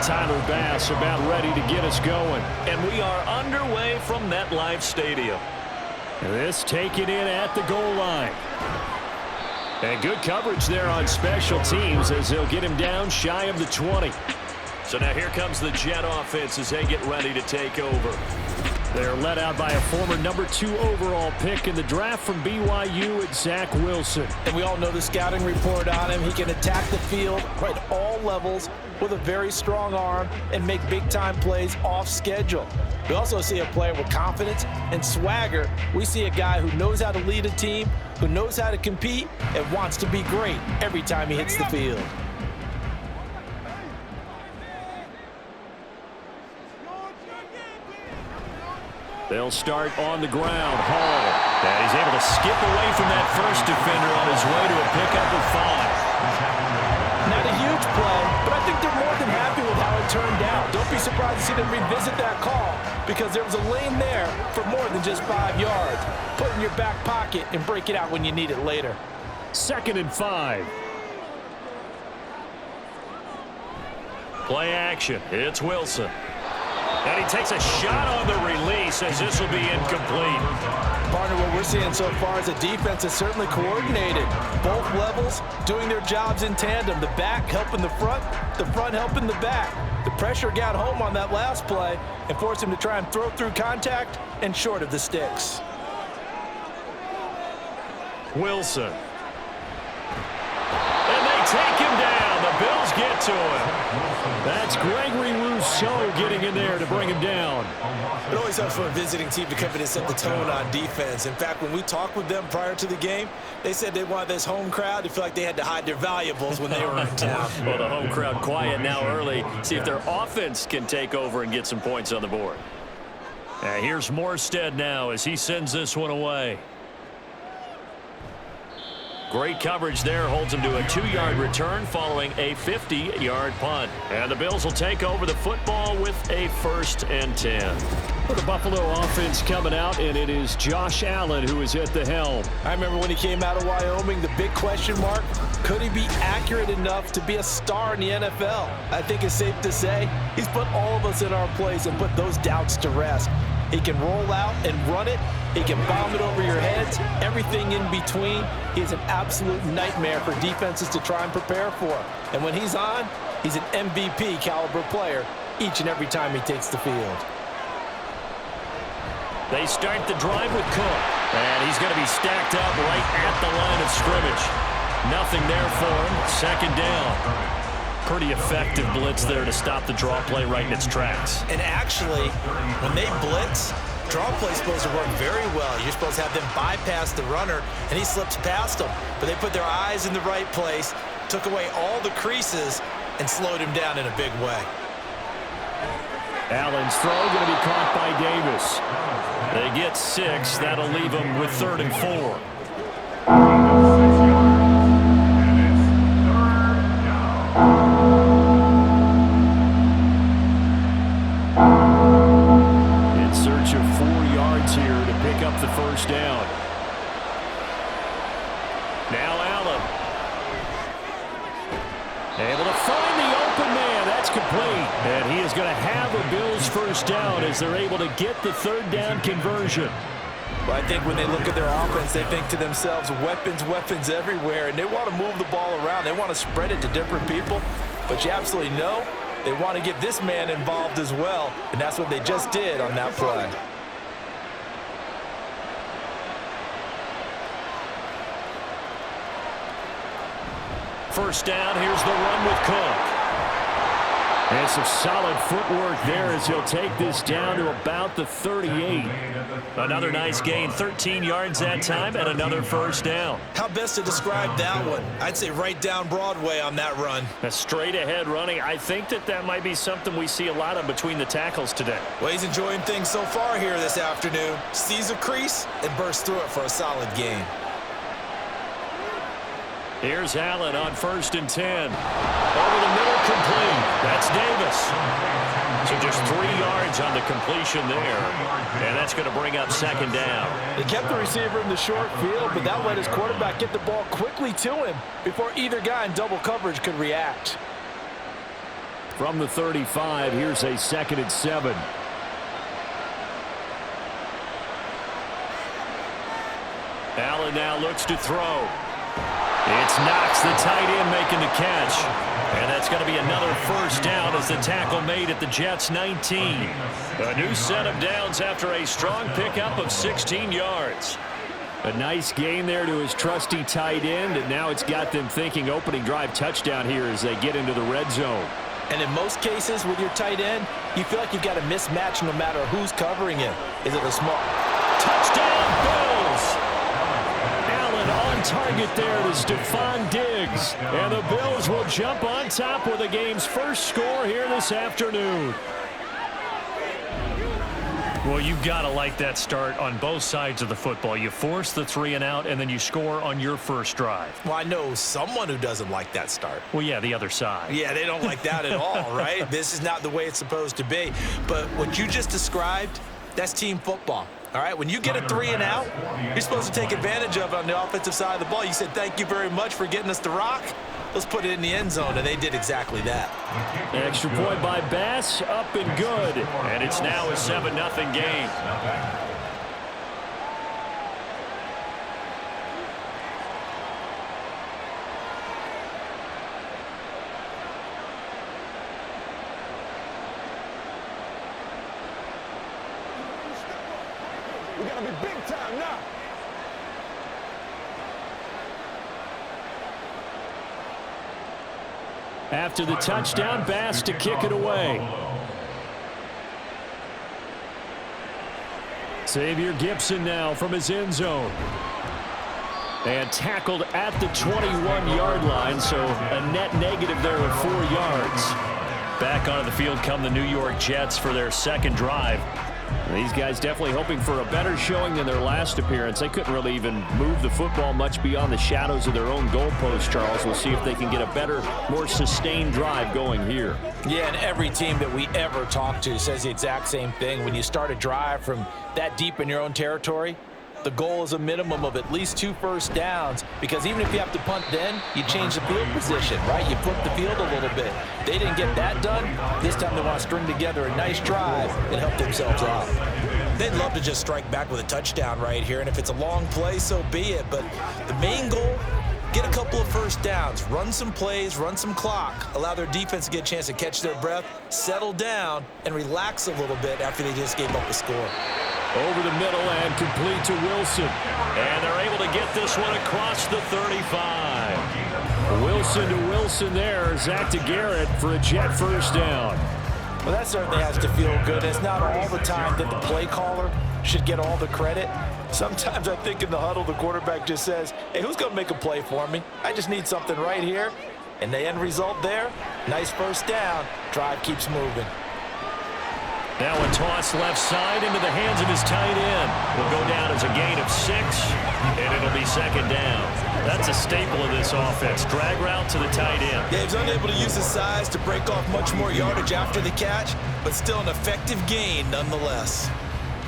Tyler Bass about ready to get us going. And we are underway from MetLife Stadium. This taken in at the goal line. And good coverage there on special teams as they'll get him down shy of the 20. So now here comes the Jet offense as they get ready to take over. They're led out by a former number 2 overall pick in the draft from BYU at Zach Wilson. And we all know the scouting report on him. He can attack the field at all levels with a very strong arm and make big-time plays off schedule. We also see a player with confidence and swagger. We see a guy who knows how to lead a team, who knows how to compete, and wants to be great every time he hits the field. They'll start on the ground. Hall. And he's able to skip away from that first defender on his way to a pickup of 5. Not a huge play, but I think they're more than happy with how it turned out. Don't be surprised to see them revisit that call because there was a lane there for more than just 5 yards. Put it in your back pocket and break it out when you need it later. 2nd and 5. Play action. It's Wilson. And he takes a shot on the release as this will be incomplete. Partner, what we're seeing so far is a defense that's certainly coordinated. Both levels doing their jobs in tandem. The back helping the front helping the back. The pressure got home on that last play and forced him to try and throw through contact and short of the sticks. Wilson. And they take him down. The Bills get to him. That's Gregory Rousseau getting in there to bring him down. It always helps for a visiting team to come in and set the tone on defense. In fact, when we talked with them prior to the game, they said they wanted this home crowd to feel like they had to hide their valuables when they were in town. Well, the home crowd quiet now early. See if their offense can take over and get some points on the board. And here's Morstead now as he sends this one away. Great coverage there, holds him to a 2-yard return following a 50-yard punt. And the Bills will take over the football with a 1st and 10. For the Buffalo offense coming out, and it is Josh Allen who is at the helm. I remember when he came out of Wyoming, the big question mark, could he be accurate enough to be a star in the NFL? I think it's safe to say he's put all of us in our place and put those doubts to rest. He can roll out and run it. He can bomb it over your heads. Everything in between. He's an absolute nightmare for defenses to try and prepare for. And when he's on, he's an MVP caliber player each and every time he takes the field. They start the drive with Cook. And he's going to be stacked up right at the line of scrimmage. Nothing there for him. 2nd down. Pretty effective blitz there to stop the draw play right in its tracks. And actually, when they blitz, draw play is supposed to work very well. You're supposed to have them bypass the runner, and he slips past them. But they put their eyes in the right place, took away all the creases, and slowed him down in a big way. Allen's throw going to be caught by Davis. They get 6. That'll leave them with 3rd and 4. In search of 4 yards here to pick up the 1st down. Now Allen. Able to find the open man. That's complete. And he is going to have a Bills 1st down as they're able to get the 3rd down conversion. Well, I think when they look at their offense, they think to themselves, weapons everywhere, and they want to move the ball around. They want to spread it to different people, but you absolutely know they want to get this man involved as well, and that's what they just did on that play. First down, here's the run with Cook. And some solid footwork there as he'll take this down to about the 38. Another nice gain, 13 yards that time, and another 1st down. How best to describe that one? I'd say right down Broadway on that run. A straight-ahead running. I think that might be something we see a lot of between the tackles today. Well, he's enjoying things so far here this afternoon. Sees a crease and bursts through it for a solid gain. Here's Allen on 1st and 10. Over the middle, complete. That's Davis. So just 3 yards on the completion there. And that's going to bring up 2nd down. They kept the receiver in the short field, but that let his quarterback get the ball quickly to him before either guy in double coverage could react. From the 35, here's a 2nd and 7. Allen now looks to throw. It's Knox, the tight end, making the catch. And that's going to be another first down as the tackle made at the Jets' 19. A new set of downs after a strong pickup of 16 yards. A nice gain there to his trusty tight end, and now it's got them thinking opening drive touchdown here as they get into the red zone. And in most cases with your tight end, you feel like you've got a mismatch no matter who's covering him. Is it a small touchdown Bills? Allen on target there to Stephon Diggs. And the Bills will jump on top with the game's first score here this afternoon. Well, you've got to like that start on both sides of the football. You force the 3 and out, and then you score on your first drive. Well, I know someone who doesn't like that start. Well, yeah, the other side. Yeah, they don't like that at all, right? This is not the way it's supposed to be. But what you just described, that's team football. All right, when you get a 3 and out, you're supposed to take advantage of it on the offensive side of the ball. You said, thank you very much for getting us the rock. Let's put it in the end zone, and they did exactly that. Extra point by Bass, up and good. And it's now a 7-0 game. We gotta be big time now. After the touchdown, Bass to kick it away. Xavier Gipson now from his end zone. And tackled at the 21-yard line, so a net negative there of 4 yards. Back onto the field come the New York Jets for their second drive. These guys definitely hoping for a better showing than their last appearance. They couldn't really even move the football much beyond the shadows of their own goalpost, Charles. We'll see if they can get a better, more sustained drive going here. Yeah, and every team that we ever talk to says the exact same thing. When you start a drive from that deep in your own territory, the goal is a minimum of at least 2 first downs, because even if you have to punt then, you change the field position, right? You flip the field a little bit. They didn't get that done. This time they want to string together a nice drive and help themselves out. They'd love to just strike back with a touchdown right here, and if it's a long play, so be it. But the main goal, get a couple of first downs, run some plays, run some clock, allow their defense to get a chance to catch their breath, settle down, and relax a little bit after they just gave up a score. Over the middle and complete to Wilson. And they're able to get this one across the 35. Wilson to Wilson there. Zach to Garrett for a Jet first down. Well, that certainly has to feel good. It's not all the time that the play caller should get all the credit. Sometimes I think in the huddle, the quarterback just says, hey, who's going to make a play for me? I just need something right here. And the end result there, nice first down. Drive keeps moving. Now a toss left side into the hands of his tight end. Will go down as a gain of 6, and it'll be second down. That's a staple of this offense. Drag route to the tight end. Yeah, he's unable to use his size to break off much more yardage after the catch, but still an effective gain nonetheless.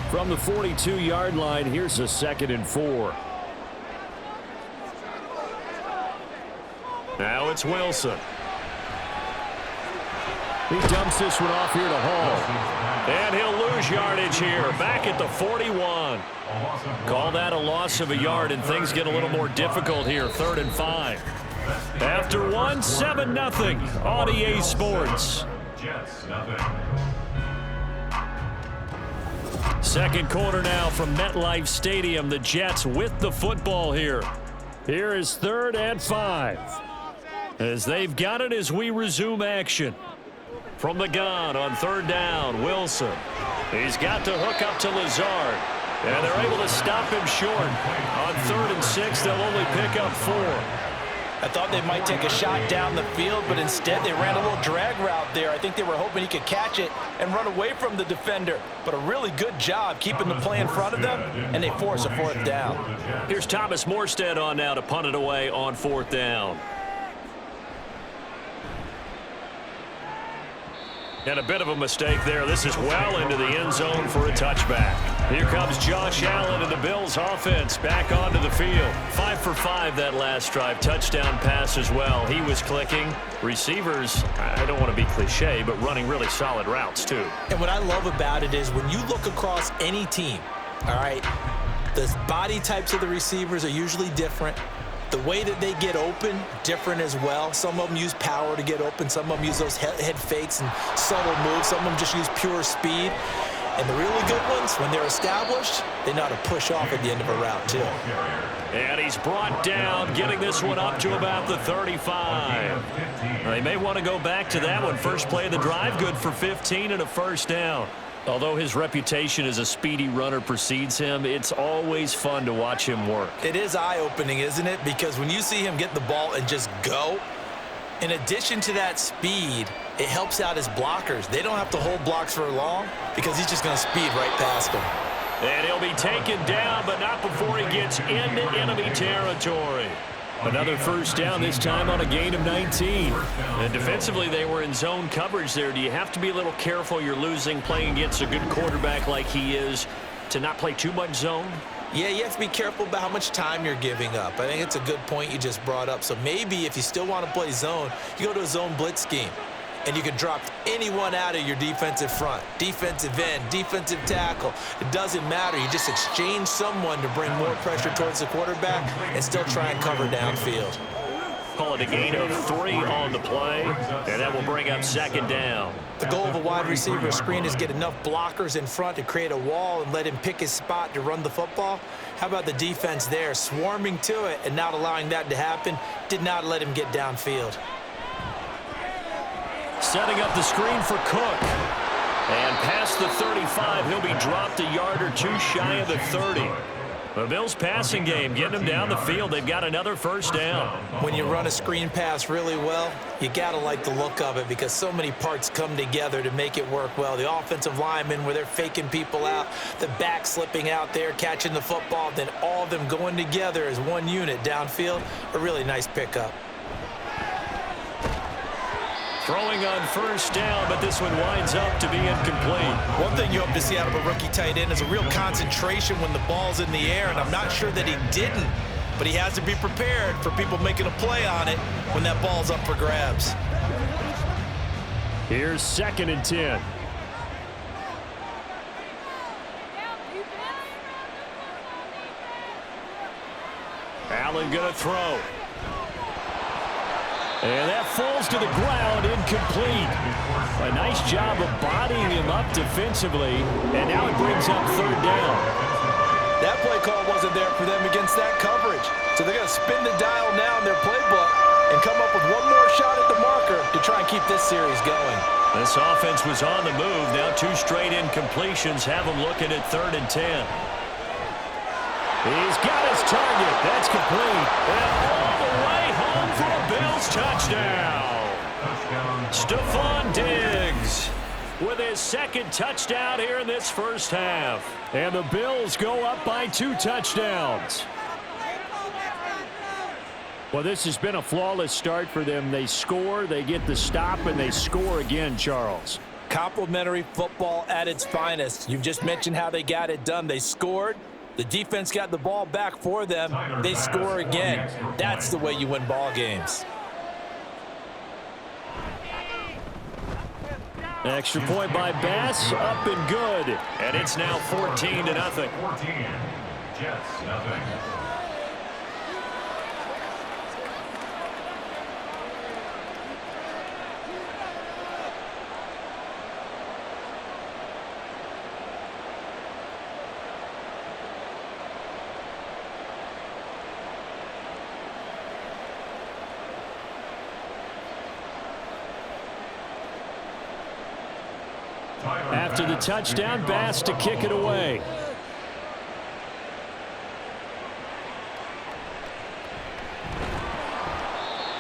From the 42-yard line, here's a 2nd and 4. Now it's Wilson. He dumps this one off here to Hall. And he'll lose yardage here, back at the 41. Call that a loss of a yard, and things get a little more difficult here, 3rd and 5. After 1, 7-0 on EA Sports. Second quarter now from MetLife Stadium. The Jets with the football here. Here is 3rd and 5. As they've got it as we resume action. From the gun on 3rd down, Wilson. He's got to hook up to Lazard. And they're able to stop him short. On 3rd and 6, they'll only pick up 4. I thought they might take a shot down the field, but instead they ran a little drag route there. I think they were hoping he could catch it and run away from the defender. But a really good job keeping the play in front of them, and they force a 4th down. Here's Thomas Morstead on now to punt it away on 4th down. And a bit of a mistake there. This is well into the end zone for a touchback. Here comes Josh Allen and the Bills offense back onto the field. 5 for 5 that last drive. Touchdown pass as well. He was clicking. Receivers, I don't want to be cliche, but running really solid routes too. And what I love about it is when you look across any team, all right, the body types of the receivers are usually different. The way that they get open, different as well. Some of them use power to get open. Some of them use those head fakes and subtle moves. Some of them just use pure speed. And the really good ones, when they're established, they know how to push off at the end of a route, too. And he's brought down, getting this one up to about the 35. They may want to go back to that one. First play of the drive, good for 15 and a first down. Although his reputation as a speedy runner precedes him, it's always fun to watch him work. It is eye-opening, isn't it? Because when you see him get the ball and just go, in addition to that speed, it helps out his blockers. They don't have to hold blocks for long because he's just going to speed right past them. And he'll be taken down, but not before he gets into enemy territory. Another first down, this time on a gain of 19. And defensively, they were in zone coverage there. Do you have to be a little careful you're losing playing against a good quarterback like he is to not play too much zone? Yeah, you have to be careful about how much time you're giving up. I think it's a good point you just brought up. So maybe if you still want to play zone, you go to a zone blitz scheme. And you can drop anyone out of your defensive front, defensive end, defensive tackle. It doesn't matter. You just exchange someone to bring more pressure towards the quarterback and still try and cover downfield. Call it a gain of 3 on the play, and that will bring up second down. The goal of a wide receiver screen is get enough blockers in front to create a wall and let him pick his spot to run the football. How about the defense there, swarming to it and not allowing that to happen? Did not let him get downfield. Setting up the screen for Cook. And past the 35, he'll be dropped a yard or 2 shy of the 30. The Bills passing game, getting them down the field. They've got another first down. When you run a screen pass really well, you got to like the look of it because so many parts come together to make it work well. The offensive linemen, where they're faking people out, the back slipping out there, catching the football, then all of them going together as one unit downfield. A really nice pickup. Throwing on first down, but this one winds up to be incomplete. One thing you hope to see out of a rookie tight end is a real concentration when the ball's in the air, and I'm not sure that he didn't, but he has to be prepared for people making a play on it when that ball's up for grabs. Here's 2nd and 10. Allen going to throw. And that falls to the ground, incomplete. A nice job of bodying him up defensively, and now it brings up 3rd down. That play call wasn't there for them against that coverage. So they're going to spin the dial now in their playbook and come up with one more shot at the marker to try and keep this series going. This offense was on the move. Now 2 straight incompletions have them looking at 3rd and 10. He's got his target. That's complete. And all the way home for a Bills touchdown. Stephon Diggs with his 2nd touchdown here in this first half. And the Bills go up by 2 touchdowns. Well, this has been a flawless start for them. They score, they get the stop, and they score again, Charles. Complimentary football at its finest. You've just mentioned how they got it done. They scored. The defense got the ball back for them. They score again. That's the way you win ball games. Extra point by Bass, up and good. And it's now 14-0. 14, Jets, nothing. After the touchdown, Bass to kick it away.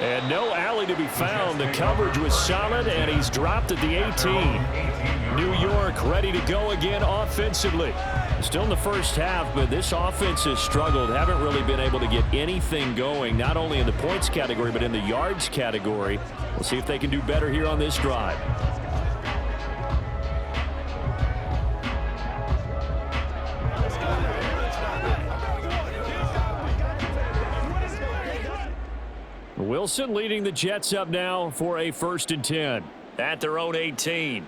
And no alley to be found. The coverage was solid, and he's dropped at the 18. New York ready to go again offensively. Still in the first half, but this offense has struggled. Haven't really been able to get anything going, not only in the points category, but in the yards category. We'll see if they can do better here on this drive. Wilson leading the Jets up now for a 1st and 10. At their own 18.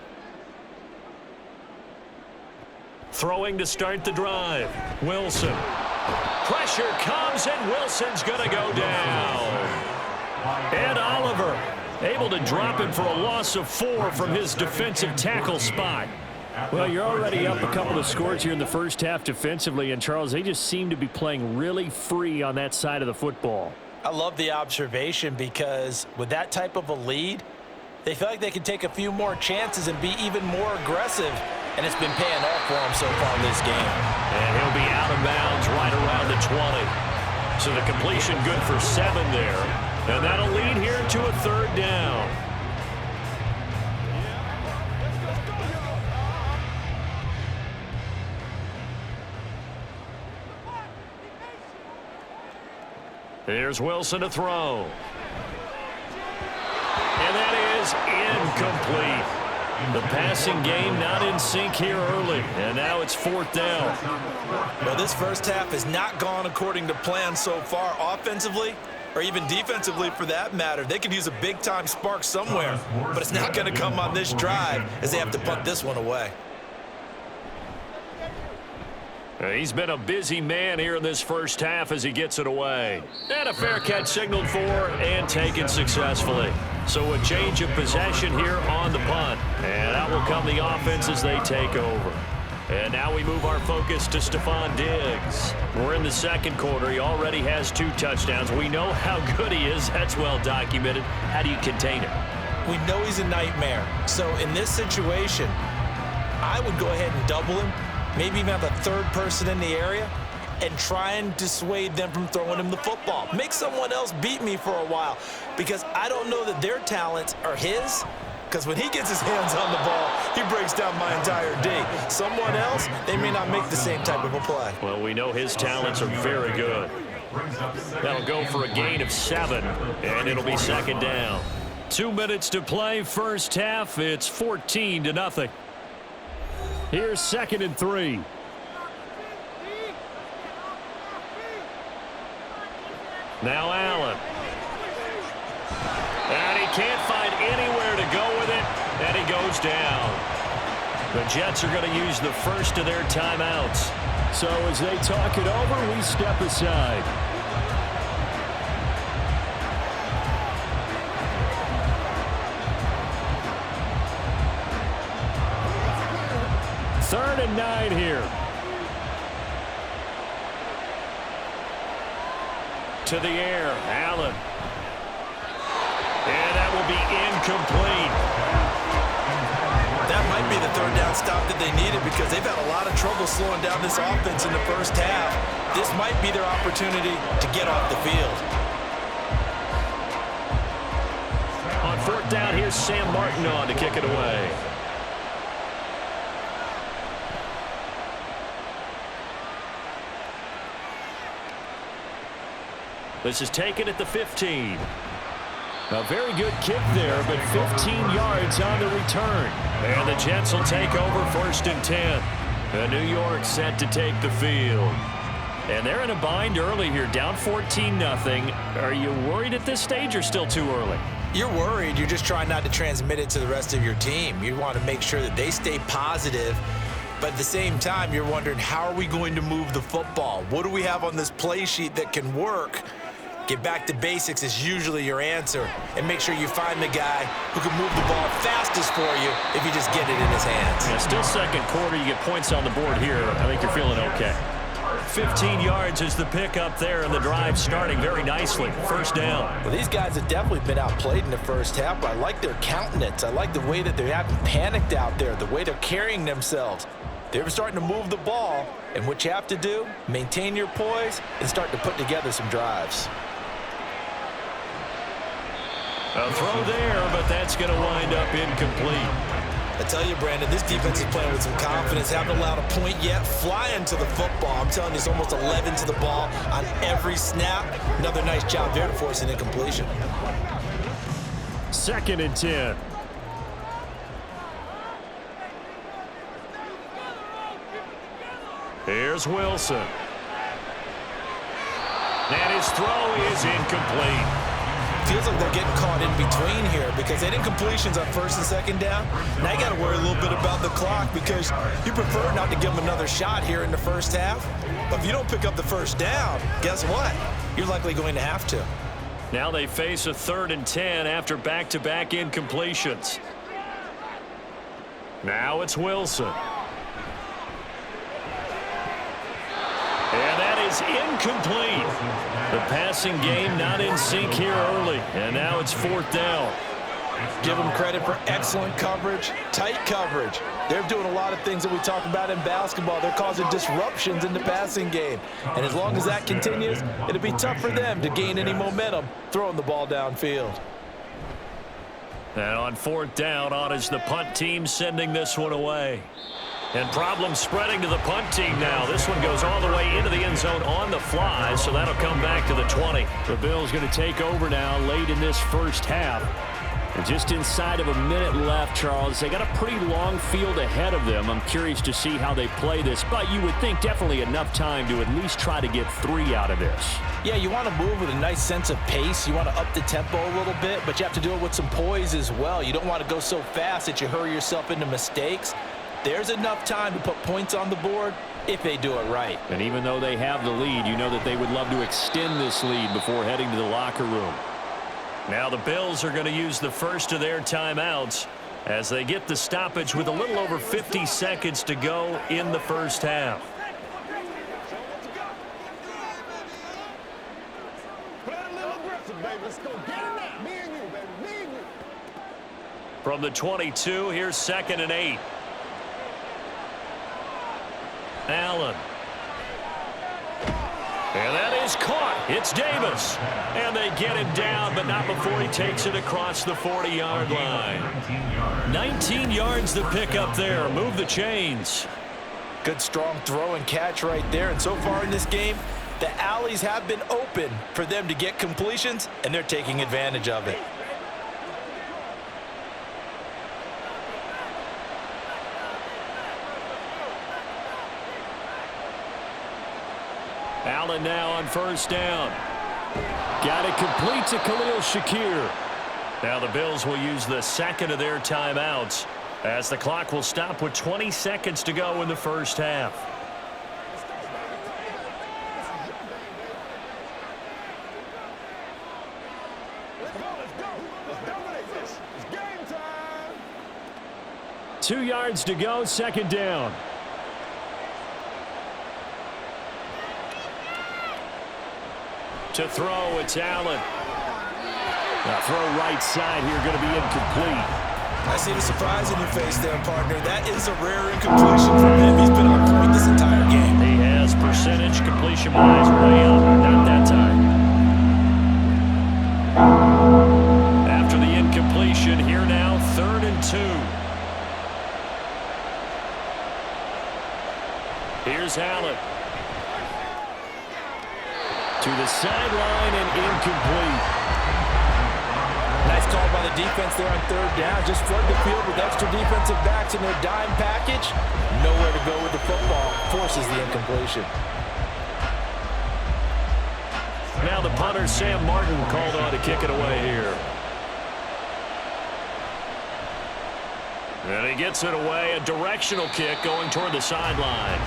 Throwing to start the drive. Wilson. Pressure comes, and Wilson's going to go down. Ed Oliver able to drop him for a loss of 4 from his defensive tackle spot. Well, you're already up a couple of scores here in the first half defensively, and Charles, they just seem to be playing really free on that side of the football. I love the observation because with that type of a lead, they feel like they can take a few more chances and be even more aggressive, and it's been paying off for them so far this game. And he'll be out of bounds right around the 20. So the completion good for 7 there, and that'll lead here to a 3rd down. Here's Wilson to throw. And that is incomplete. The passing game not in sync here early, and now it's 4th down. Well, this first half has not gone according to plan so far offensively or even defensively for that matter. They could use a big-time spark somewhere, but it's not going to come on this drive as they have to punt this one away. He's been a busy man here in this first half as he gets it away. And a fair catch signaled for and taken successfully. So a change of possession here on the punt. And out will come the offense as they take over. And now we move our focus to Stephon Diggs. We're in the 2nd quarter. He already has 2 touchdowns. We know how good he is. That's well documented. How do you contain him? We know he's a nightmare. So in this situation, I would go ahead and double him. Maybe even have a 3rd person in the area and try and dissuade them from throwing him the football. Make someone else beat me for a while because I don't know that their talents are his, because when he gets his hands on the ball, he breaks down my entire D. Someone else, they may not make the same type of a play. Well, we know his talents are very good. That'll go for a gain of 7, and it'll be 2nd down. 2 minutes to play, first half. It's 14-0. Here's 2nd and 3. Now Allen. And he can't find anywhere to go with it, and he goes down. The Jets are going to use the first of their timeouts. So as they talk it over, we step aside. Third and 9 here. To the air, Allen. And that will be incomplete. That might be the 3rd down stop that they needed because they've had a lot of trouble slowing down this offense in the first half. This might be their opportunity to get off the field. On 4th down, here's Sam Martin on to kick it away. This is taken at the 15. A very good kick there, but 15 yards on the return. And the Jets will take over 1st and 10. And New York set to take the field. And they're in a bind early here, down 14-0. Are you worried at this stage or still too early? You're worried. You're just trying not to transmit it to the rest of your team. You want to make sure that they stay positive. But at the same time, you're wondering, how are we going to move the football? What do we have on this play sheet that can work? Get back to basics is usually your answer. And make sure you find the guy who can move the ball fastest for you if you just get it in his hands. Yeah, still 2nd quarter. You get points on the board here. I think you're feeling okay. 15 yards is the pickup there, and the drive starting very nicely. 1st down. Well, these guys have definitely been outplayed in the first half, but I like their countenance. I like the way that they haven't panicked out there, the way they're carrying themselves. They're starting to move the ball, and what you have to do, maintain your poise and start to put together some drives. A throw there, but that's going to wind up incomplete. I tell you, Brandon, this defense is playing with some confidence. Haven't allowed a point yet. Flying to the football. I'm telling you, it's almost 11 to the ball on every snap. Another nice job there to force an incompletion. 2nd and 10. Here's Wilson. And his throw is incomplete. Feels like they're getting caught in between here because they didn't completions on first and second down. Now you got to worry a little bit about the clock because you prefer not to give them another shot here in the first half. But if you don't pick up the first down, guess what? You're likely going to have to. Now they face a 3rd and 10 after back-to-back incompletions. Now it's Wilson. And that is incomplete. The passing game not in sync here early. And now it's 4th down. Give them credit for excellent coverage, tight coverage. They're doing a lot of things that we talk about in basketball. They're causing disruptions in the passing game. And as long as that continues, it'll be tough for them to gain any momentum throwing the ball downfield. And on 4th down, on is the punt team sending this one away. And problems spreading to the punt team now. This one goes all the way into the end zone on the fly, so that'll come back to the 20. The Bills going to take over now late in this first half. And just inside of a minute left, Charles, they got a pretty long field ahead of them. I'm curious to see how they play this, but you would think definitely enough time to at least try to get 3 out of this. Yeah, you want to move with a nice sense of pace. You want to up the tempo a little bit, but you have to do it with some poise as well. You don't want to go so fast that you hurry yourself into mistakes. There's enough time to put points on the board if they do it right. And even though they have the lead, you know that they would love to extend this lead before heading to the locker room. Now the Bills are going to use the first of their timeouts as they get the stoppage with a little over 50 seconds to go in the first half. From the 22, here's 2nd and 8. Allen. And that is caught. It's Davis. And they get him down, but not before he takes it across the 40-yard line. 19 yards to pick up there. Move the chains. Good strong throw and catch right there. And so far in this game, the alleys have been open for them to get completions, and they're taking advantage of it. Allen now on first down. Got it complete to Khalil Shakir. Now the Bills will use the second of their timeouts as the clock will stop with 20 seconds to go in the first half. It's game time. 2 yards to go, 2nd down. To throw, it's Allen. Now throw right side here, going to be incomplete. I see the surprise in your face there, partner. That is a rare incompletion from him. He's been on point this entire game. He has percentage completion-wise way up. Not that time. After the incompletion, here now, 3rd and 2. Here's Allen. To the sideline and incomplete. Nice call by the defense there on 3rd down. Just flood the field with extra defensive backs in their dime package. Nowhere to go with the football. Forces the incompletion. Now the punter, Sam Martin, called on to kick it away here. And he gets it away. A directional kick going toward the sideline.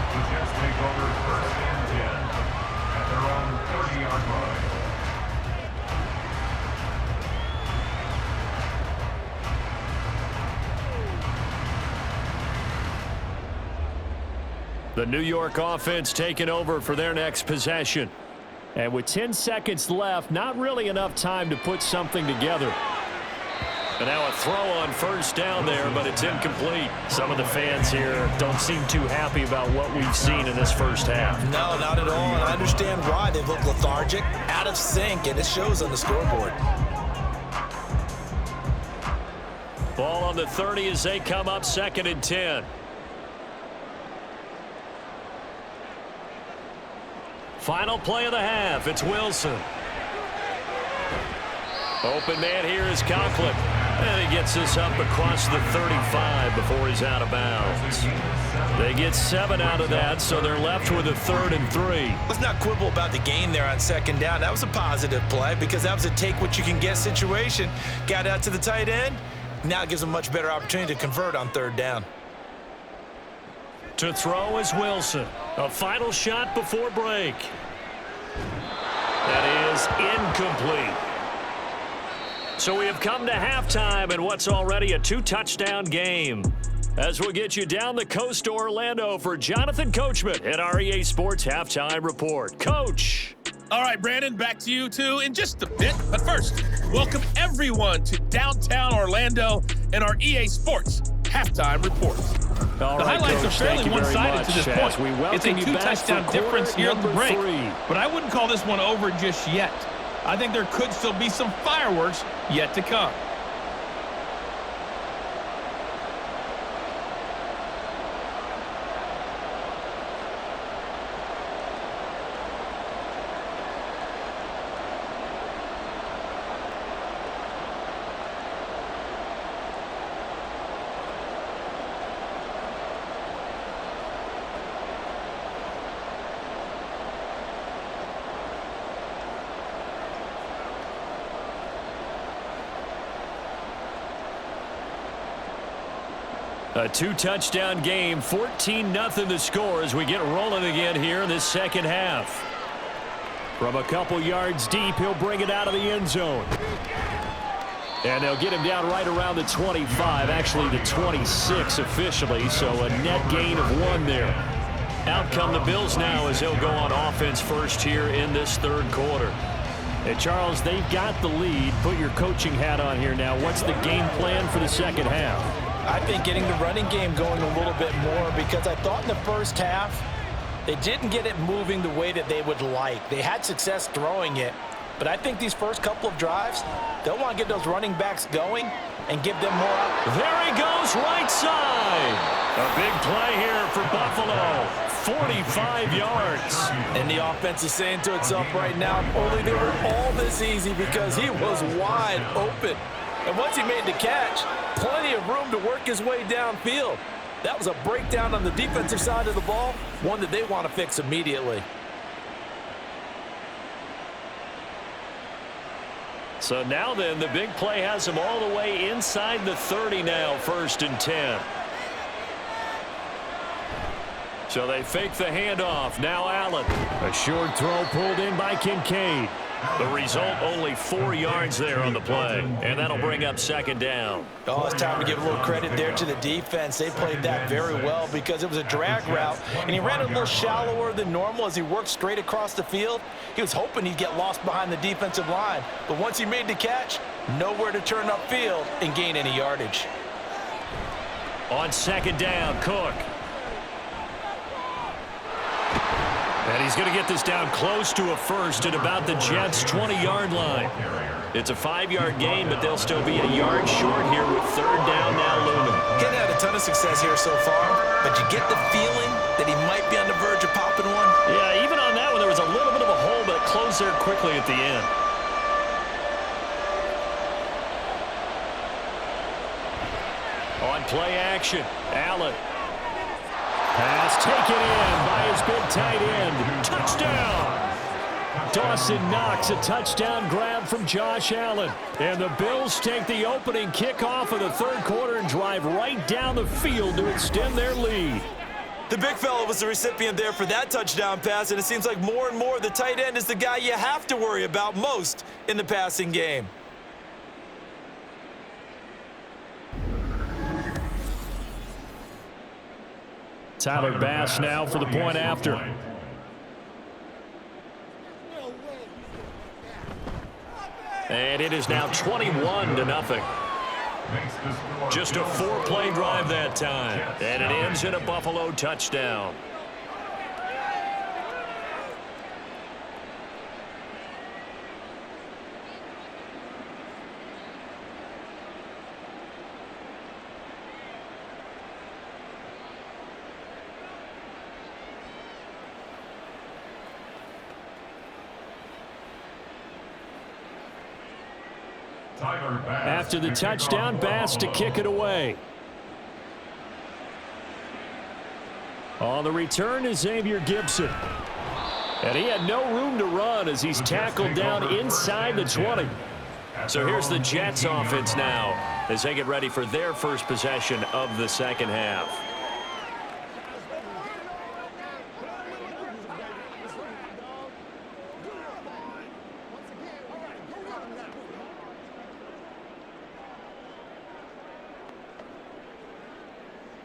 The Jets take over 1st and 10 at their own 30-yard line. The New York offense taking over for their next possession. And with 10 seconds left, not really enough time to put something together. And now a throw on first down there, but it's incomplete. Some of the fans here don't seem too happy about what we've seen in this first half. No, not at all, and I understand why. They look lethargic, out of sync, and it shows on the scoreboard. Ball on the 30 as they come up 2nd and 10. Final play of the half. It's Wilson. Open man here is Conklin. And he gets this up across the 35 before he's out of bounds. They get 7 out of that, so they're left with a 3rd and 3. Let's not quibble about the gain there on 2nd down. That was a positive play because that was a take-what-you-can-get situation. Got out to the tight end. Now it gives them a much better opportunity to convert on 3rd down. To throw is Wilson. A final shot before break. That is incomplete. So we have come to halftime in what's already a 2-touchdown game. As we'll get you down the coast to Orlando for Jonathan Coachman at our EA Sports Halftime Report. Coach. All right, Brandon, back to you two in just a bit. But first, welcome everyone to downtown Orlando and our EA Sports Halftime Report. The highlights are fairly one-sided to this point. It's a 2-touchdown difference here at the break, but I wouldn't call this one over just yet. I think there could still be some fireworks yet to come. A 2-touchdown game, 14-0 the score as we get rolling again here in this second half. From a couple yards deep, he'll bring it out of the end zone. And they'll get him down right around the 25, actually the 26 officially, so a net gain of 1 there. Out come the Bills now as they'll go on offense first here in this 3rd quarter. And Charles, they've got the lead. Put your coaching hat on here now. What's the game plan for the second half? I think getting the running game going a little bit more because I thought in the first half they didn't get it moving the way that they would like. They had success throwing it, but I think these first couple of drives, they'll want to get those running backs going and give them more up. There he goes, right side. A big play here for Buffalo. 45 yards. And the offense is saying to itself right now, only they were all this easy because he was wide open. And once he made the catch, plenty of room to work his way downfield. That was a breakdown on the defensive side of the ball, one that they want to fix immediately. So now then, the big play has him all the way inside the 30 now, 1st and 10. So they fake the handoff. Now Allen. A short throw pulled in by Kincaid. The result, only 4 yards there on the play. And that'll bring up 2nd down. Oh, it's time to give a little credit there to the defense. They played that very well because it was a drag route, and he ran a little shallower than normal as he worked straight across the field. He was hoping he'd get lost behind the defensive line, but once he made the catch, nowhere to turn upfield and gain any yardage. On 2nd down, Cook. And he's going to get this down close to a first at about the Jets' 20-yard line. It's a 5-yard gain, but they'll still be a yard short here with 3rd down now looming. Getting had a ton of success here so far, but you get the feeling that he might be on the verge of popping one. Yeah, even on that one, there was a little bit of a hole, but it closed there quickly at the end. On play action, Allen. Pass taken in by his big tight end. Touchdown! Dawson Knox, a touchdown grab from Josh Allen. And the Bills take the opening kickoff of the 3rd quarter and drive right down the field to extend their lead. The big fella was the recipient there for that touchdown pass, and it seems like more and more the tight end is the guy you have to worry about most in the passing game. Tyler Bass now for the point after. And it is now 21-0. Just a 4-play drive that time. And it ends in a Buffalo touchdown. Tyler After the touchdown, Bass to kick it away. On the return is Xavier Gibson. And he had no room to run as he's tackled down inside the 20. So here's the Jets offense now as they get ready for their first possession of the second half.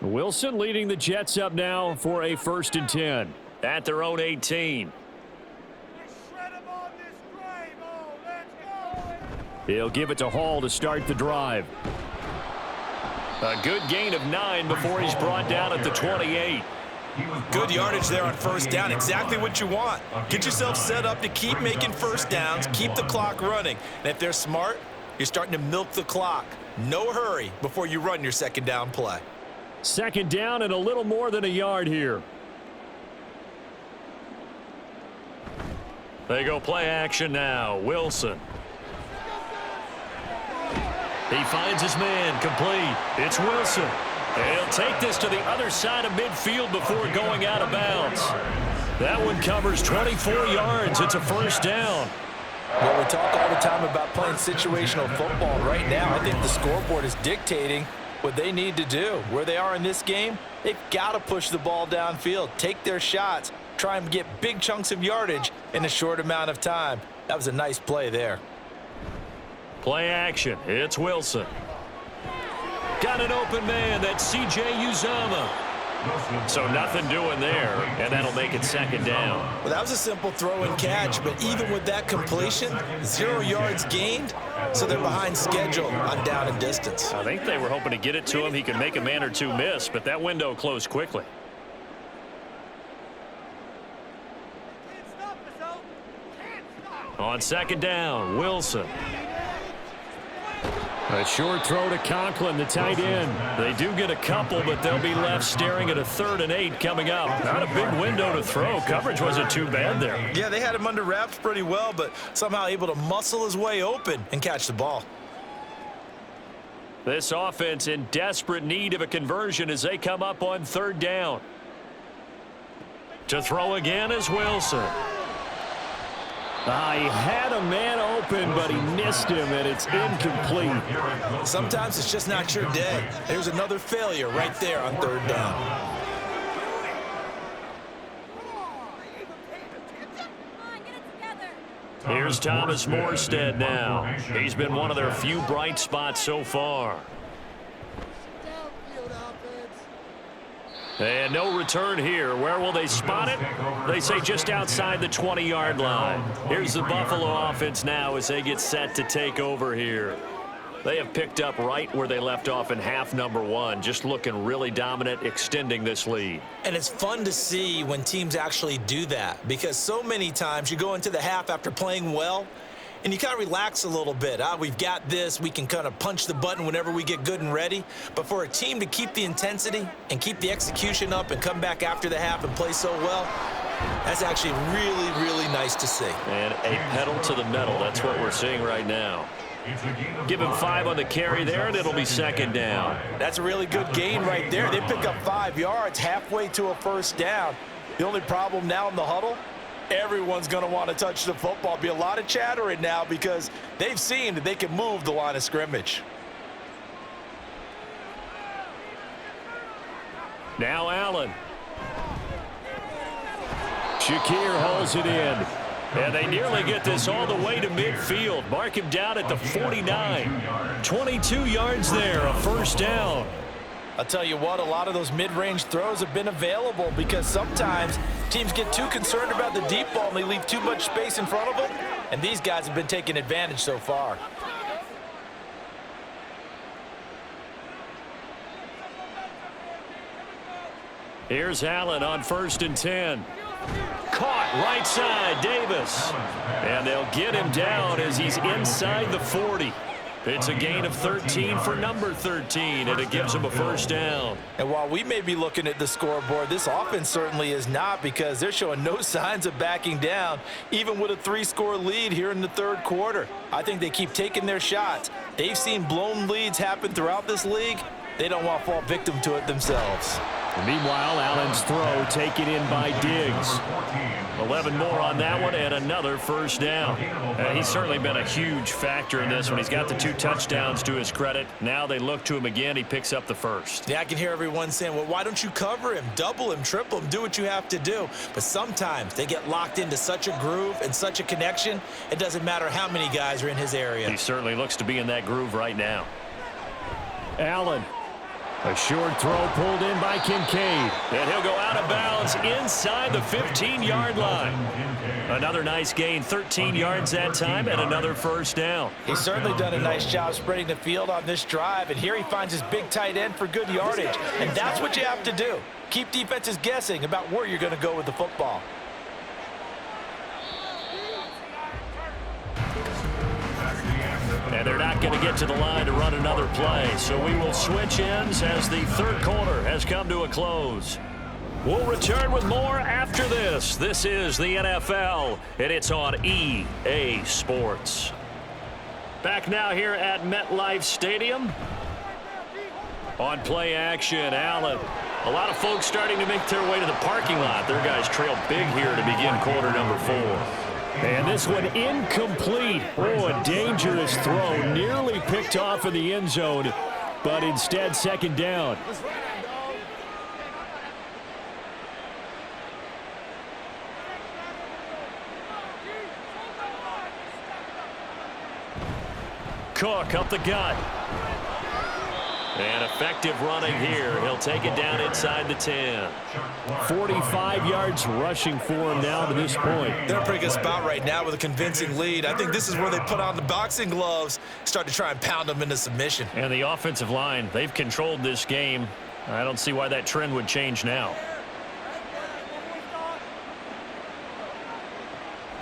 Wilson leading the Jets up now for a 1st and 10 at their own 18. He'll give it to Hall to start the drive. A good gain of 9 before he's brought down at the 28. Good yardage there on 1st down. Exactly what you want. Get yourself set up to keep making 1st downs, keep the clock running. And if they're smart, you're starting to milk the clock. No hurry before you run your 2nd down play. 2nd down and a little more than a yard here. They go play action now. Wilson. He finds his man, complete. It's Wilson. And he'll take this to the other side of midfield before going out of bounds. That one covers 24 yards. It's a 1st down. Well, we talk all the time about playing situational football. Right now, I think the scoreboard is dictating what they need to do. Where they are in this game, they've got to push the ball downfield, take their shots, try and get big chunks of yardage in a short amount of time. That was a nice play there. Play action. It's Wilson. Got an open man. That's C.J. Uzomah. So nothing doing there, and that'll make it 2nd down. Well, that was a simple throw and catch, but even with that completion, 0 yards gained, so they're behind schedule on down and distance. I think they were hoping to get it to him. He could make a man or two miss, but that window closed quickly. On 2nd down, Wilson. A short throw to Conklin, the tight end. They do get a couple, but they'll be left staring at a 3rd and 8 coming up. Not a big window to throw. Coverage wasn't too bad there. Yeah, they had him under wraps pretty well, but somehow able to muscle his way open and catch the ball. This offense in desperate need of a conversion as they come up on 3rd down. To throw again is Wilson. He had a man open, but he missed him, and it's incomplete. Sometimes it's just not your day. There's another failure right there on 3rd down. Here's Thomas Morstead now. He's been one of their few bright spots so far. And no return here. Where will they spot it? They say just outside the 20-yard line. Here's the Buffalo offense now as they get set to take over here. They have picked up right where they left off in half number 1, just looking really dominant, extending this lead. And it's fun to see when teams actually do that, because so many times you go into the half after playing well, and you kind of relax a little bit. We've got this. We can kind of punch the button whenever we get good and ready. But for a team to keep the intensity and keep the execution up and come back after the half and play so well, that's actually really, really nice to see. And a pedal to the metal. That's what we're seeing right now. Give him 5 on the carry there, and it'll be 2nd down. That's a really good gain right there. They pick up 5 yards halfway to a 1st down. The only problem now in the huddle, everyone's going to want to touch the football. Be a lot of chattering now because they've seen that they can move the line of scrimmage. Now Allen. Shakir holds it in. And they nearly get this all the way to midfield. Mark him down at the 49. 22 yards there, a 1st down. I'll tell you what, a lot of those mid-range throws have been available because sometimes teams get too concerned about the deep ball and they leave too much space in front of them, and these guys have been taking advantage so far. Here's Allen on 1st and 10. Caught right side, Davis. And they'll get him down as he's inside the 40. It's a gain of 13 for number 13, and it gives him a first down. And while we may be looking at the scoreboard, this offense certainly is not, because they're showing no signs of backing down, even with a 3-score lead here in the third quarter. I think they keep taking their shots. They've seen blown leads happen throughout this league. They don't want to fall victim to it themselves. And meanwhile, Allen's throw taken in by Diggs. 11 more on that one, and another first down. He's certainly been a huge factor in this one. He's got the 2 touchdowns to his credit. Now they look to him again. He picks up the first. Yeah, I can hear everyone saying, well, why don't you cover him, double him, triple him, do what you have to do. But sometimes they get locked into such a groove and such a connection, it doesn't matter how many guys are in his area. He certainly looks to be in that groove right now. Allen. A short throw pulled in by Kincaid. And he'll go out of bounds inside the 15-yard line. Another nice gain, 13 yards that time, and another first down. He's certainly done a nice job spreading the field on this drive, and here he finds his big tight end for good yardage. And that's what you have to do. Keep defenses guessing about where you're going to go with the football. And they're not going to get to the line to run another play. So we will switch ends as the third quarter has come to a close. We'll return with more after this. This is the NFL, and it's on EA Sports. Back now here at MetLife Stadium. On play action, Allen. A lot of folks starting to make their way to the parking lot. Their guys trail big here to begin quarter number 4. And this one incomplete. Oh, a dangerous throw. Nearly picked off in the end zone, but instead second down. Cook up the gut. And effective running here. He'll take it down inside the 10. 45 yards rushing for him now to this point. They're in a pretty good spot right now with a convincing lead. I think this is where they put on the boxing gloves, start to try and pound them into submission. And the offensive line, they've controlled this game. I don't see why that trend would change now.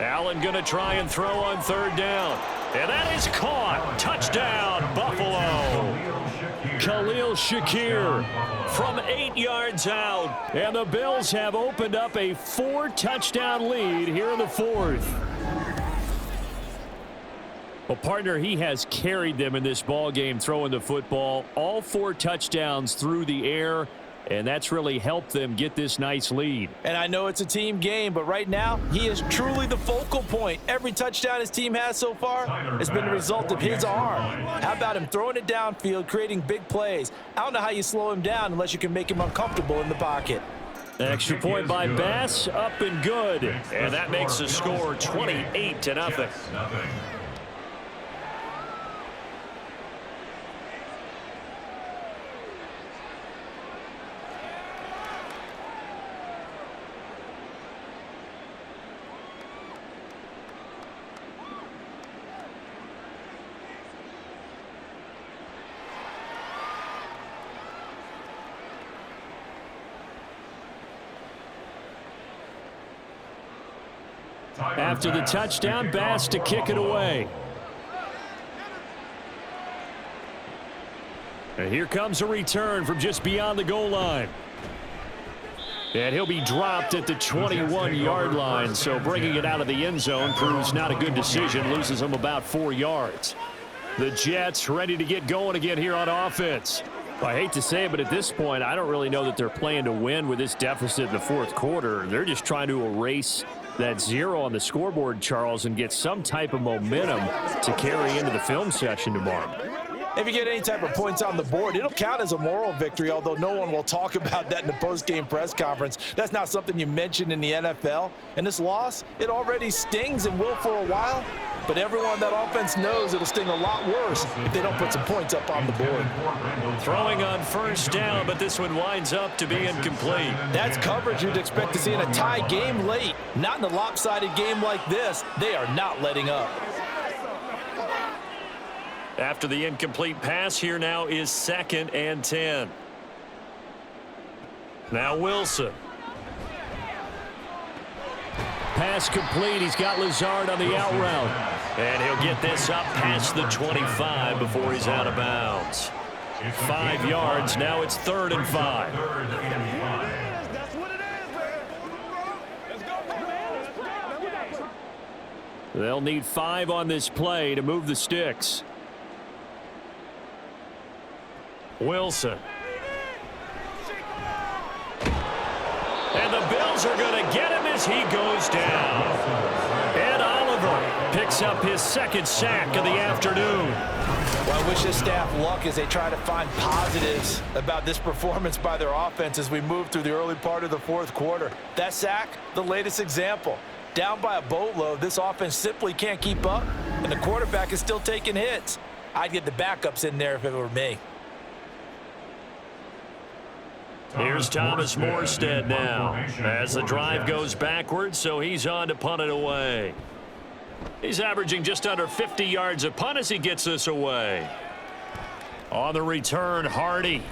Allen going to try and throw on third down. And that is caught. Touchdown, Buffalo. Khalil Shakir from 8 yards out. And the Bills have opened up a 4-touchdown lead here in the fourth. Well, partner, he has carried them in this ball game throwing the football. All 4 touchdowns through the air. And that's really helped them get this nice lead. And I know it's a team game, but right now, he is truly the focal point. Every touchdown his team has so far has been the result of his arm. How about him throwing it downfield, creating big plays? I don't know how you slow him down unless you can make him uncomfortable in the pocket. Extra point by Bass, up and good. And that makes the score 28-0. After the touchdown, Bass to kick it away. And here comes a return from just beyond the goal line. And he'll be dropped at the 21-yard line, so bringing it out of the end zone proves not a good decision, loses him about 4 yards. The Jets ready to get going again here on offense. I hate to say it, but at this point, I don't really know that they're playing to win with this deficit in the fourth quarter. They're just trying to erase that 0 on the scoreboard, Charles, and get some type of momentum to carry into the film session tomorrow. If you get any type of points on the board, it'll count as a moral victory, although no one will talk about that in the post-game press conference. That's not something you mention in the NFL. And this loss, it already stings and will for a while, but everyone that offense knows it'll sting a lot worse if they don't put some points up on the board. Throwing on first down, but this one winds up to be incomplete. That's coverage you'd expect to see in a tie game late. Not in a lopsided game like this. They are not letting up. After the incomplete pass, here now is 2nd and 10. Now Wilson. Pass complete. He's got Lazard on the out route. And he'll get this up past the 25 before he's out of bounds. 5 yards. Now it's 3rd and 5. That's what it is, man. Let's go, man. They'll need 5 on this play to move the sticks. Wilson. And the Bills are going to get him as he goes down. Ed Oliver picks up his 2nd sack of the afternoon. Well, I wish his staff luck as they try to find positives about this performance by their offense as we move through the early part of the 4th quarter. That sack, the latest example. Down by a boatload, this offense simply can't keep up, and the quarterback is still taking hits. I'd get the backups in there if it were me. Here's Thomas Morstead now as the drive goes backwards, so he's on to punt it away. He's averaging just under 50 yards a punt as he gets this away. On the return, Hardy.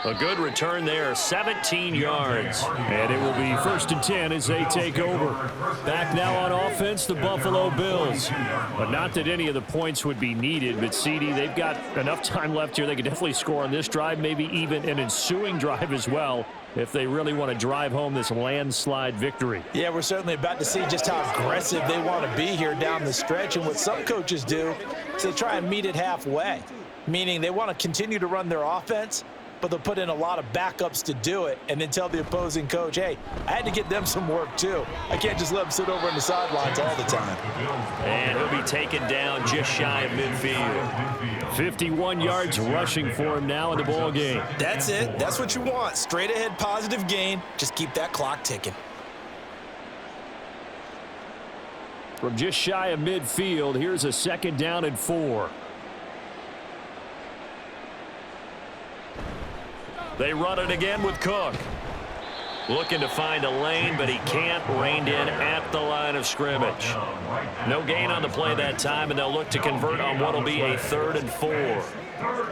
A good return there, 17 yards. And it will be 1st and 10 as they take over. Back now on offense, the Buffalo Bills. But not that any of the points would be needed, but CD, they've got enough time left here. They can definitely score on this drive, maybe even an ensuing drive as well, if they really want to drive home this landslide victory. Yeah, we're certainly about to see just how aggressive they want to be here down the stretch. And what some coaches do is they try and meet it halfway, meaning they want to continue to run their offense, but they'll put in a lot of backups to do it and then tell the opposing coach, hey, I had to get them some work too. I can't just let them sit over on the sidelines all the time. And he'll be taken down just shy of midfield. 51 yards rushing for him now in the ball game. That's it. That's what you want. Straight ahead positive gain. Just keep that clock ticking. From just shy of midfield, here's a 2nd down and 4. They run it again with Cook. Looking to find a lane, but he can't. Reined in at the line of scrimmage. No gain on the play that time, and they'll look to convert on what will be a 3rd and 4.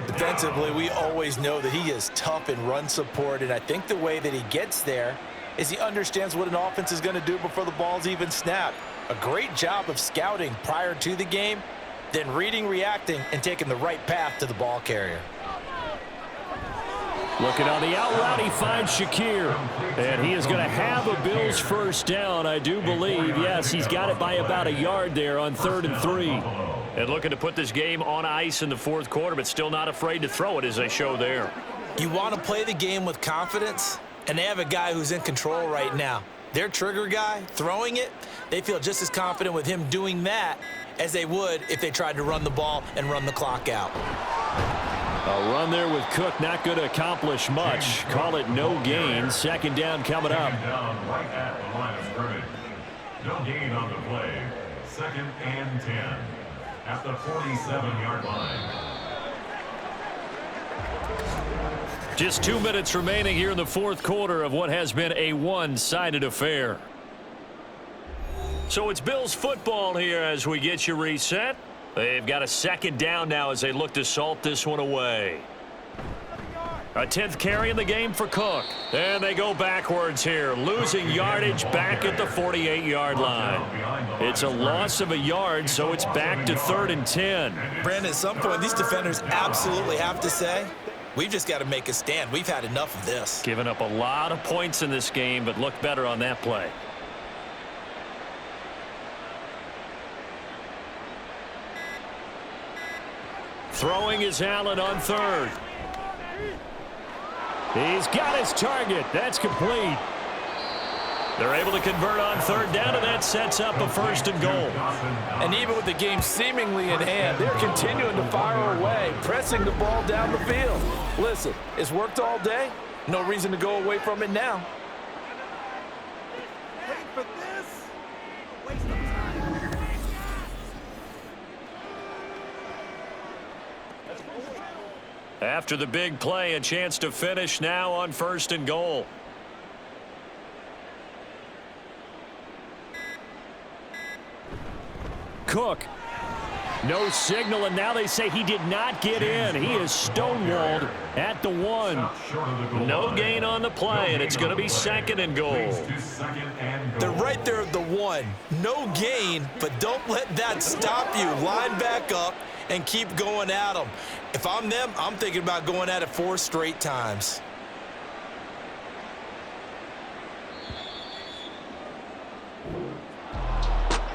Defensively, we always know that he is tough in run support, and I think the way that he gets there is he understands what an offense is going to do before the ball's even snapped. A great job of scouting prior to the game, then reading, reacting, and taking the right path to the ball carrier. Looking on the out route, he finds Shakir. And he is going to have a Bills 1st down, I do believe. Yes, he's got it by about a yard there on 3rd and 3. And looking to put this game on ice in the 4th quarter, but still not afraid to throw it as they show there. You want to play the game with confidence, and they have a guy who's in control right now. Their trigger guy, throwing it, they feel just as confident with him doing that as they would if they tried to run the ball and run the clock out. A run there with Cook, not going to accomplish much. Call it no gain. 2nd down coming up. Down right at the line of scrimmage. No gain on the play. 2nd and 10 at the 47-yard line. Just 2 minutes remaining here in the 4th quarter of what has been a one-sided affair. So it's Bills football here as we get you reset. They've got a 2nd down now as they look to salt this one away. A 10th carry in the game for Cook. And they go backwards here, losing yardage back at the 48-yard line. It's a loss of a yard, so it's back to 3rd and 10. Brandon, at some point, these defenders absolutely have to say, we've just got to make a stand. We've had enough of this. Giving up a lot of points in this game, but looked better on that play. Throwing is Allen on 3rd. He's got his target. That's complete. They're able to convert on 3rd down, and that sets up a 1st and goal. And even with the game seemingly in hand, they're continuing to fire away, pressing the ball down the field. Listen, it's worked all day. No reason to go away from it now. Wait for this. Waste of time. After the big play, a chance to finish now on 1st and goal. Cook. No signal, and now they say he did not get in. He is stonewalled at the 1. No gain on the play, and it's going to be 2nd and goal. They're right there at the 1. No gain, but don't let that stop you. Line back up and keep going at them. If I'm them, I'm thinking about going at it 4 straight times.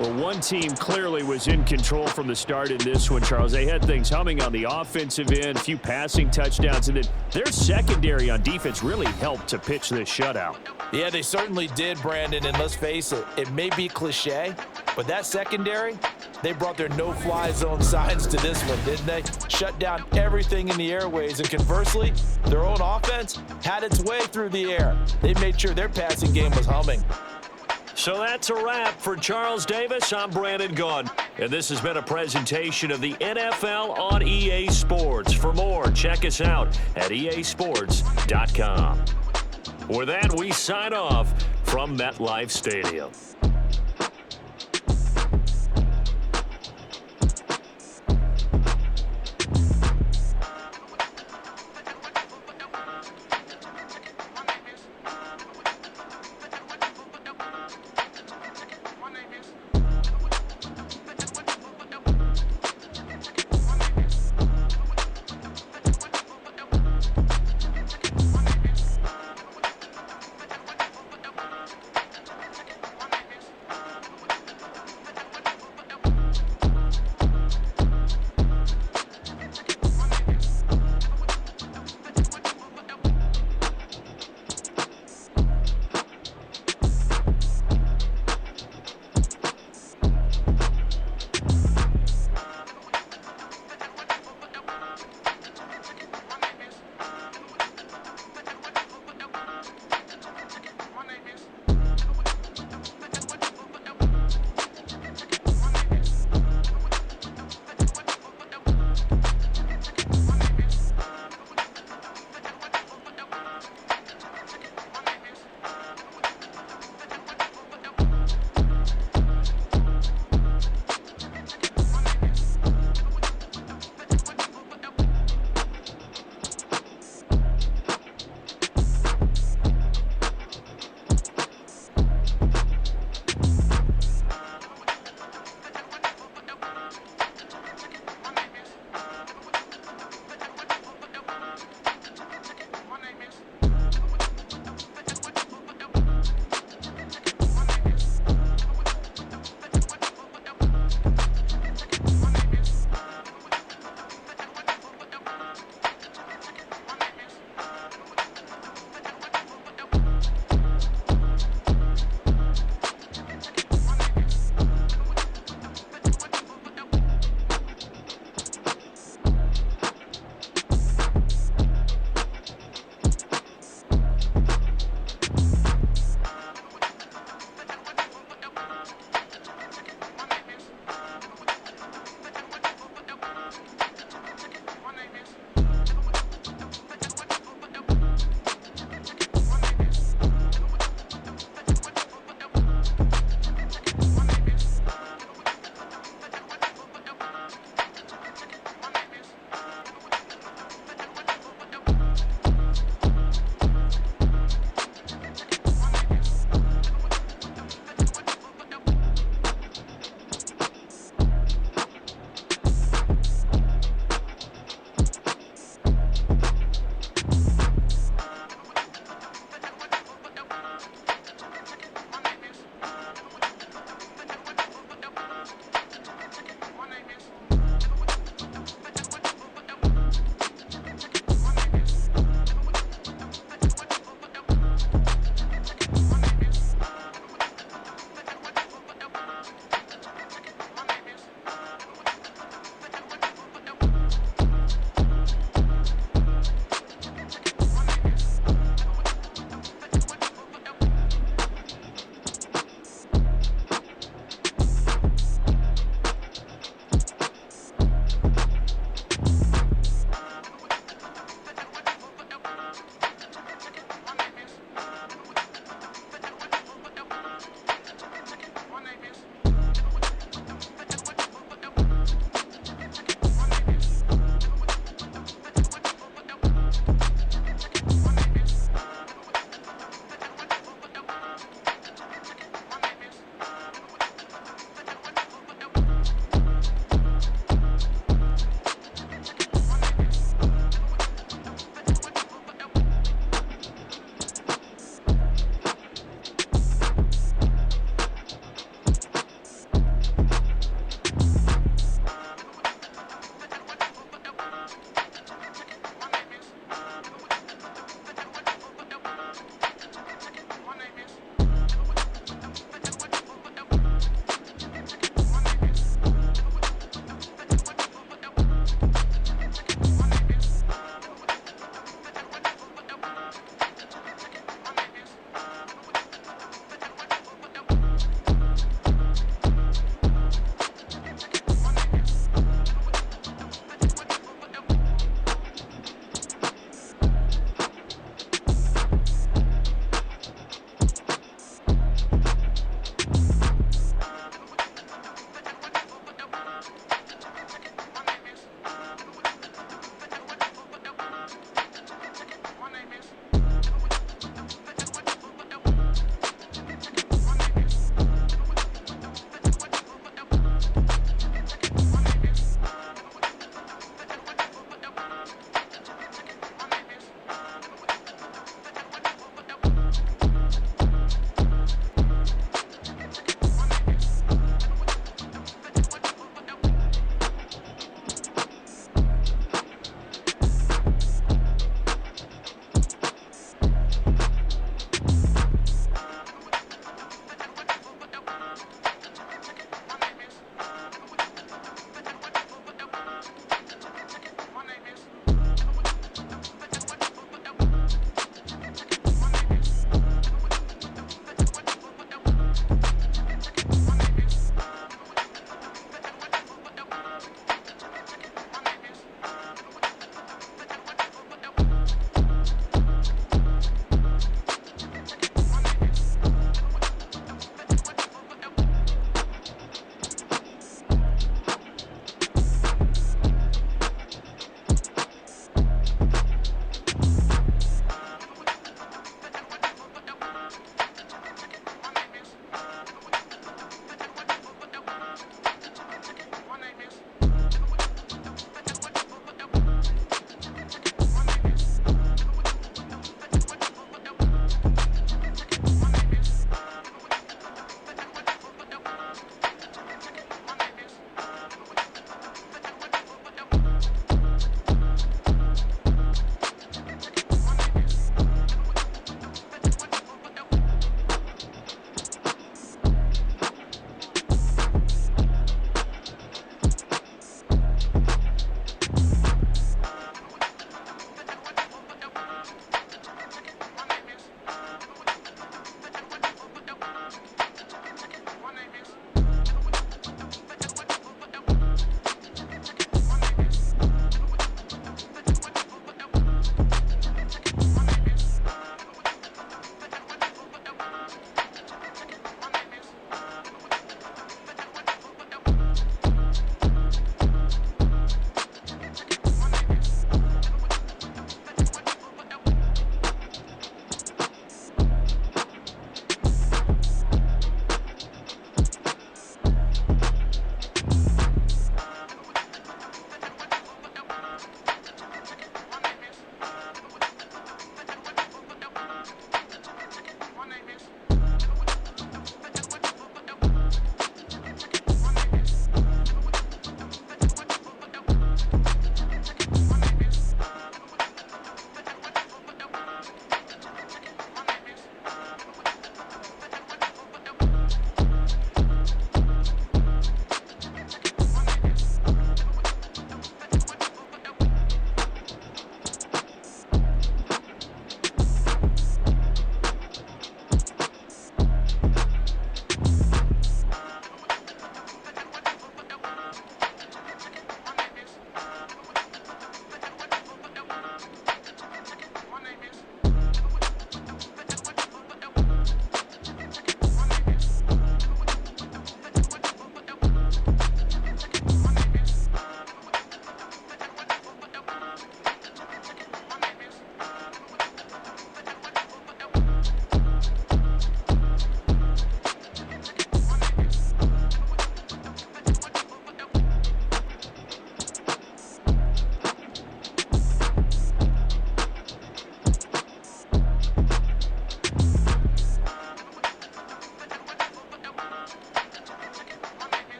Well, one team clearly was in control from the start in this one, Charles. They had things humming on the offensive end, a few passing touchdowns, and then their secondary on defense really helped to pitch this shutout. Yeah, they certainly did, Brandon, and let's face it, it may be cliche, but that secondary, they brought their no-fly zone signs to this one, didn't they? Shut down everything in the airways, and conversely, their own offense had its way through the air. They made sure their passing game was humming. So that's a wrap for Charles Davis. I'm Brandon Gunn, and this has been a presentation of the NFL on EA Sports. For more, check us out at easports.com. With that, we sign off from MetLife Stadium.